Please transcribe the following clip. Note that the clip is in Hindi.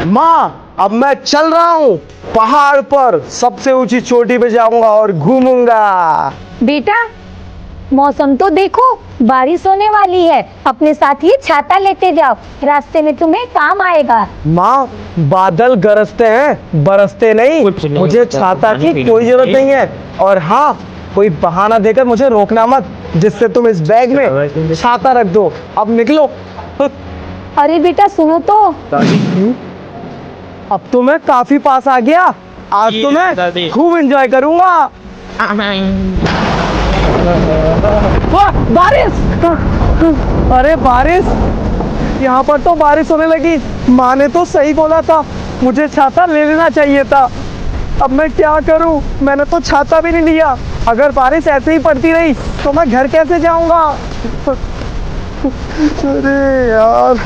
माँ अब मैं चल रहा हूँ पहाड़ पर, सबसे ऊंची चोटी पे जाऊंगा और घूमूंगा। बेटा मौसम तो देखो, बारिश होने वाली है। अपने साथ ही छाता लेते जाओ, रास्ते में तुम्हें काम आएगा। माँ बादल गरजते हैं, बरसते नहीं। मुझे छाता की कोई जरूरत नहीं है। और हाँ, कोई बहाना देकर मुझे रोकना मत, जिससे तुम इस बैग में छाता रख दो। अब निकलो। अरे बेटा सुनो तो। अब तो मैं काफी पास आ गया। आज तो मैं खूब एंजॉय करूंगा। वाह, बारिश! अरे बारिश! यहाँ पर तो बारिश होने लगी। माँ ने तो सही बोला था, मुझे छाता ले लेना चाहिए था। अब मैं क्या करूं? मैंने तो छाता भी नहीं लिया। अगर बारिश ऐसे ही पड़ती रही तो मैं घर कैसे जाऊंगा? अरे यार!